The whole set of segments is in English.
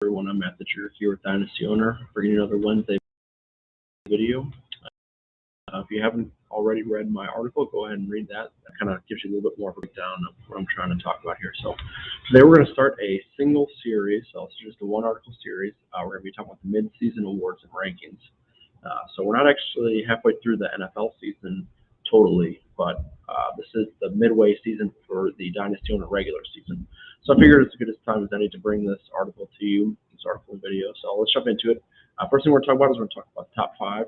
Everyone, I'm Matt Thatcher here with Dynasty Owner, bringing you another Wednesday video. If you haven't already read my article, go ahead and read that. That kind of gives you a little bit more of a breakdown of what I'm trying to talk about here. So today we're going to start a single series, so it's just a one article series. We're going to be talking about the mid-season awards and rankings. So we're not actually halfway through the NFL season totally, but this is the midway season for the Dynasty Owner regular season. So I figured it's as good a time as any to bring this article to you, this article and video. So let's jump into it. First thing we're going to talk about is we're going to talk about the top 5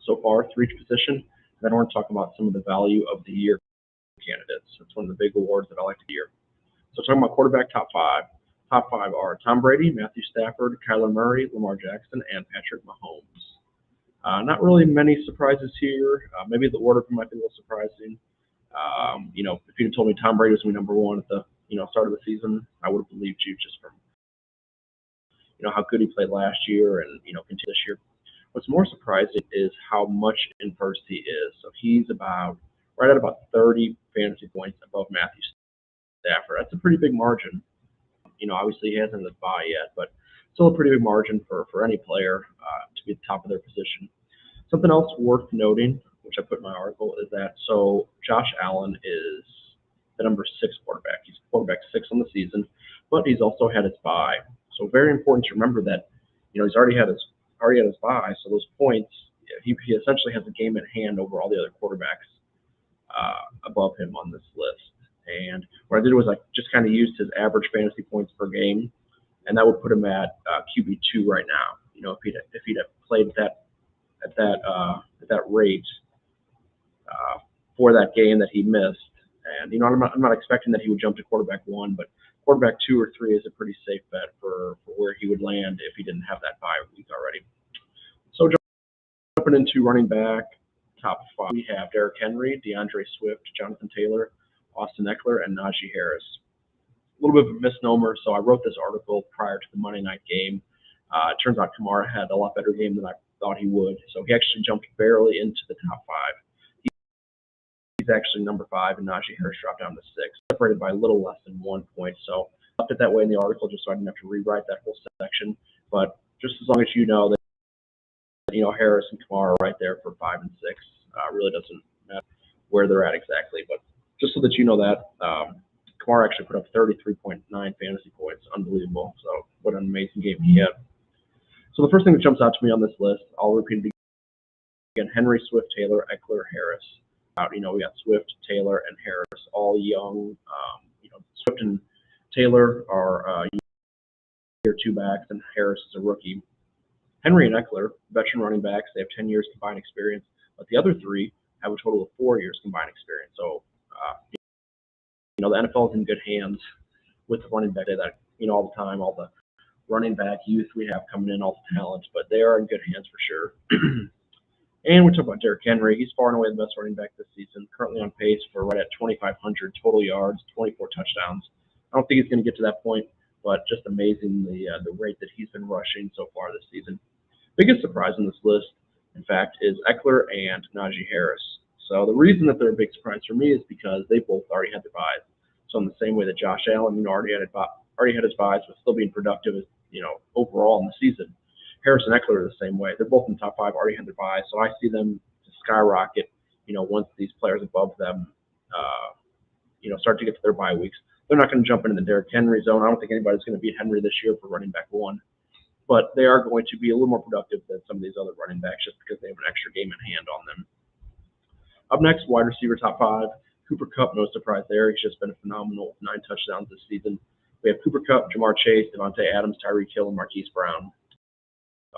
so far for each position. Then we're going to talk about some of the value of the year candidates. That's one of the big awards that I like to hear. So talking about quarterback top 5. Top 5 are Tom Brady, Matthew Stafford, Kyler Murray, Lamar Jackson, and Patrick Mahomes. Not really many surprises here. Maybe the order might be a little surprising. If you had told me Tom Brady was going to be number 1 at the start of the season, I would have believed you just from how good he played last year and continue this year. What's more surprising is how much in first he is. So he's right at about 30 fantasy points above Matthew Stafford. That's a pretty big margin. Obviously he hasn't had the bye yet, but still a pretty big margin for any player to be at the top of their position. Something else worth noting, which I put in my article, is that Josh Allen is the number 6 quarterback. He's quarterback 6 on the season, but he's also had his bye. So very important to remember that he's already had his bye. So those points, he essentially has a game at hand over all the other quarterbacks above him on this list. And what I did was I just kind of used his average fantasy points per game, and that would put him at QB2 right now. If he'd have played at that rate for that game that he missed. And I'm not expecting that he would jump to quarterback 1, but quarterback 2 or 3 is a pretty safe bet for where he would land if he didn't have that bye week already. So jumping into running back top 5, we have Derrick Henry, DeAndre Swift, Jonathan Taylor, Austin Eckler, and Najee Harris. A little bit of a misnomer. So I wrote this article prior to the Monday night game. It turns out Kamara had a lot better game than I thought he would. So he actually jumped barely into the top 5. He's actually number 5, and Najee Harris dropped down to 6, separated by a little less than 1 point. So I left it that way in the article just so I didn't have to rewrite that whole section. But just as long as you know that Harris and Kamara are right there for 5 and 6, really doesn't matter where they're at exactly. But just so that you know that, Kamara actually put up 33.9 fantasy points. Unbelievable. So what an amazing game he had. So the first thing that jumps out to me on this list, I'll repeat it again: Henry, Swift, Taylor, Eckler, Harris. We got Swift, Taylor, and Harris, all young. Swift and Taylor are year 2 backs, and Harris is a rookie. Henry and Eckler, veteran running backs, they have 10 years combined experience, but the other 3 have a total of 4 years combined experience. So, the NFL is in good hands with the running back. That all the time, all the running back youth we have coming in, all the talent, but they are in good hands for sure. And we talk about Derrick Henry. He's far and away the best running back this season, currently on pace for right at 2,500 total yards, 24 touchdowns. I don't think he's going to get to that point, but just amazing the rate that he's been rushing so far this season. Biggest surprise on this list, in fact, is Eckler and Najee Harris. So the reason that they're a big surprise for me is because they both already had their buys. So in the same way that Josh Allen already had his buys, but still being productive, overall in the season. Harris and Eckler are the same way. They're both in the top 5, already had their buys, so I see them skyrocket. Once these players above them, start to get to their bye weeks, they're not going to jump into the Derrick Henry zone. I don't think anybody's going to beat Henry this year for running back 1, but they are going to be a little more productive than some of these other running backs just because they have an extra game in hand on them. Up next, wide receiver top 5, Cooper Kupp. No surprise there. He's just been phenomenal with 9 touchdowns this season. We have Cooper Kupp, Jamar Chase, Devontae Adams, Tyreek Hill, and Marquise Brown.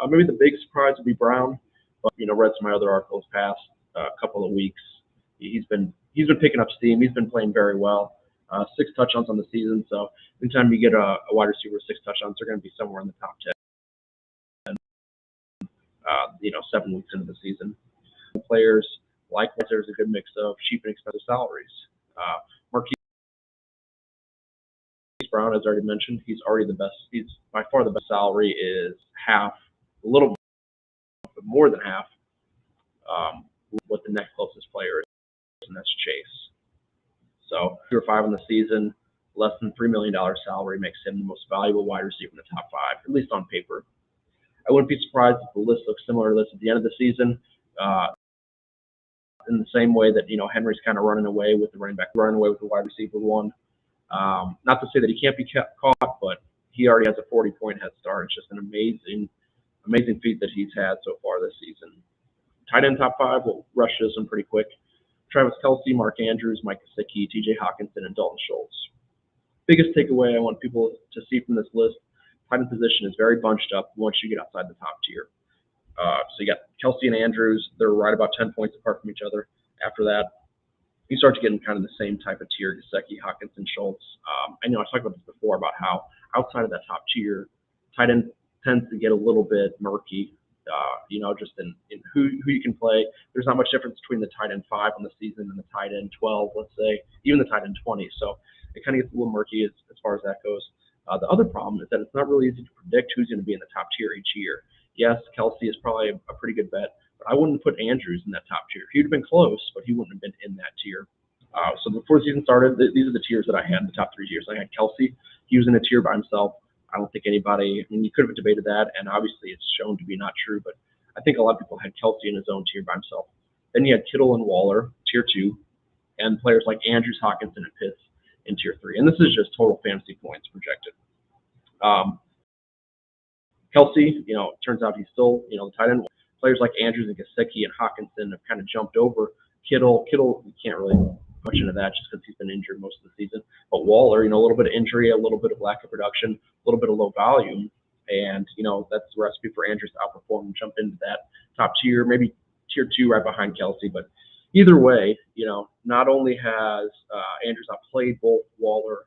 Maybe the big surprise would be Brown, but read some of my other articles past couple of weeks. He's been picking up steam. He's been playing very well. 6 touchdowns on the season. So anytime you get a wide receiver with 6 touchdowns, they're going to be somewhere in the top 10. 7 weeks into the season. Players likewise, there's a good mix of cheap and expensive salaries. Marquise Brown, as I already mentioned, he's already the best. He's by far the best. Salary is half. A little bit more than half what the next closest player is, and that's Chase. So 2 or 5 in the season, less than $3 million salary makes him the most valuable wide receiver in the top five, at least on paper. I wouldn't be surprised if the list looks similar to this at the end of the season, in the same way that, Henry's kind of running away with the running back, running away with the wide receiver one. Not to say that he can't be caught, but he already has a 40-point head start. It's just an amazing feat that he's had so far this season. Tight end top five, we'll rush this one pretty quick. Travis Kelce, Mark Andrews, Mike Gesicki, TJ Hockenson, and Dalton Schultz. Biggest takeaway I want people to see from this list, tight end position is very bunched up once you get outside the top tier. So you got Kelce and Andrews, they're right about 10 points apart from each other. After that, you start to get in kind of the same type of tier, Gesicki, Hockenson, Schultz. I know I talked about this before about how outside of that top tier, tight end tends to get a little bit murky, just in who you can play. There's not much difference between the tight end 5 on the season and the tight end 12, let's say, even the tight end 20. So it kind of gets a little murky as far as that goes. The other problem is that it's not really easy to predict who's going to be in the top tier each year. Yes, Kelce is probably a pretty good bet, but I wouldn't put Andrews in that top tier. He'd have been close, but he wouldn't have been in that tier. So before the season started, these are the tiers that I had, the top 3 tiers. I had Kelce. He was in a tier by himself. I don't think anybody, you could have debated that, and obviously it's shown to be not true, but I think a lot of people had Kelce in his own tier by himself. Then you had Kittle and Waller, tier 2, and players like Andrews, Hockenson, and Pitts in tier 3. And this is just total fantasy points projected. Kelce, turns out he's still, the tight end. Players like Andrews and Gesicki and Hockenson have kind of jumped over Kittle. Kittle, you can't really much into that just because he's been injured most of the season. But Waller, a little bit of injury, a little bit of lack of production, a little bit of low volume. And, that's the recipe for Andrews to outperform and jump into that top tier, maybe tier 2 right behind Kelce. But either way, not only has Andrews outplayed both Waller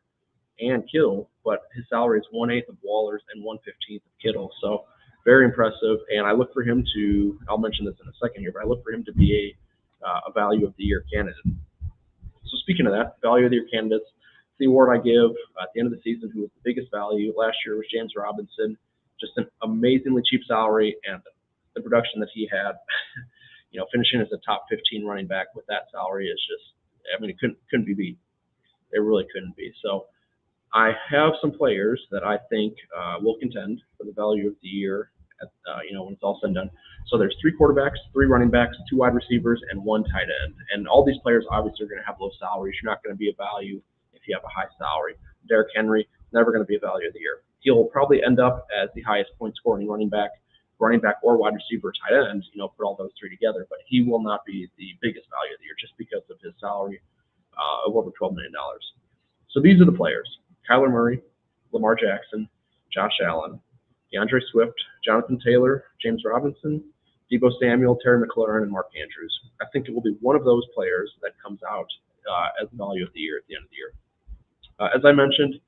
and Kittle, but his salary is 1/8 of Waller's and 1/15 of Kittle. So very impressive. And I look for him to, I'll mention this in a second here, but I look for him to be a value of the year candidate. So speaking of that, value of the year candidates, the award I give at the end of the season, who was the biggest value last year was James Robinson. Just an amazingly cheap salary, and the production that he had, finishing as a top 15 running back with that salary is just, it couldn't be beat. It really couldn't be. So I have some players that I think will contend for the value of the year when it's all said and done. So there's 3 quarterbacks, 3 running backs, 2 wide receivers, and 1 tight end. And all these players obviously are going to have low salaries. You're not going to be a value if you have a high salary. Derrick Henry, never going to be a value of the year. He'll probably end up as the highest point scoring running back or wide receiver, tight end, put all those 3 together. But he will not be the biggest value of the year just because of his salary of over $12 million. So these are the players: Kyler Murray, Lamar Jackson, Josh Allen, DeAndre Swift, Jonathan Taylor, James Robinson, Deebo Samuel, Terry McLaurin, and Mark Andrews. I think it will be one of those players that comes out as the value of the year at the end of the year. As I mentioned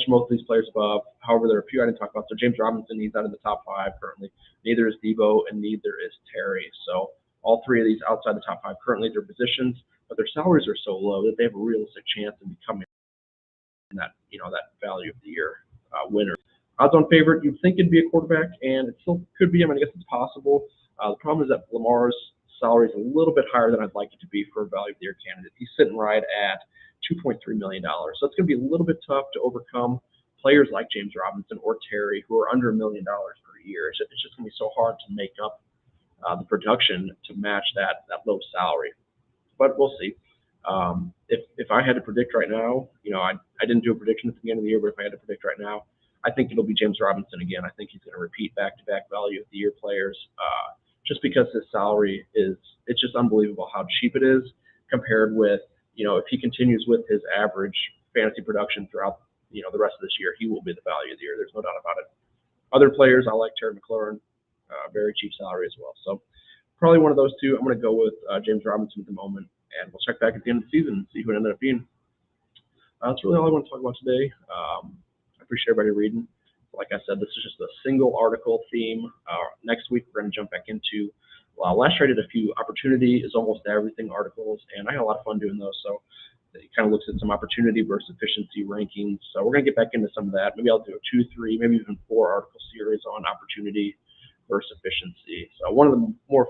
most of these players above. However, there are a few I didn't talk about. So James Robinson, he's out of the top 5 currently. Neither is Deebo, and neither is Terry. So all 3 of these outside the top 5 currently, their positions, but their salaries are so low that they have a realistic chance of becoming that value of the year winner. Odds on favorite, you'd think it'd be a quarterback, and it still could be. I guess it's possible. The problem is that Lamar's salary is a little bit higher than I'd like it to be for a value of the year candidate. He's sitting right at $2.3 million. So it's going to be a little bit tough to overcome players like James Robinson or Terry who are under $1 million per year. It's just going to be so hard to make up the production to match that low salary. But we'll see. If I had to predict right now, I didn't do a prediction at the beginning of the year, but if I had to predict right now, I think it'll be James Robinson again. I think he's going to repeat back-to-back value of the year players just because his salary it's just unbelievable how cheap it is compared with, if he continues with his average fantasy production throughout, the rest of this year, he will be the value of the year. There's no doubt about it. Other players, I like Terry McLaurin, very cheap salary as well. So probably one of those 2. I'm going to go with James Robinson at the moment, and we'll check back at the end of the season and see who it ended up being. That's really all I want to talk about today. I appreciate everybody reading. Like I said, this is just a single article theme. Next week, we're going to jump back into, last year I did a few opportunity is almost everything articles, and I had a lot of fun doing those. So it kind of looks at some opportunity versus efficiency rankings. So we're going to get back into some of that. Maybe I'll do a 2, 3, maybe even 4 article series on opportunity versus efficiency. So one of the more,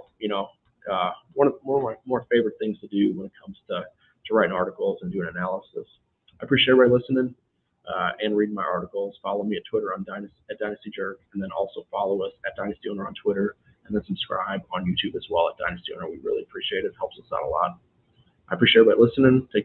one of my more favorite things to do when it comes to writing articles and doing analysis. I appreciate everybody listening and reading my articles. Follow me at Twitter at Dynasty Jerk, and then also follow us at Dynasty Owner on Twitter, and then subscribe on YouTube as well at Dynasty Owner. We really appreciate it. It helps us out a lot. I appreciate everybody listening. Take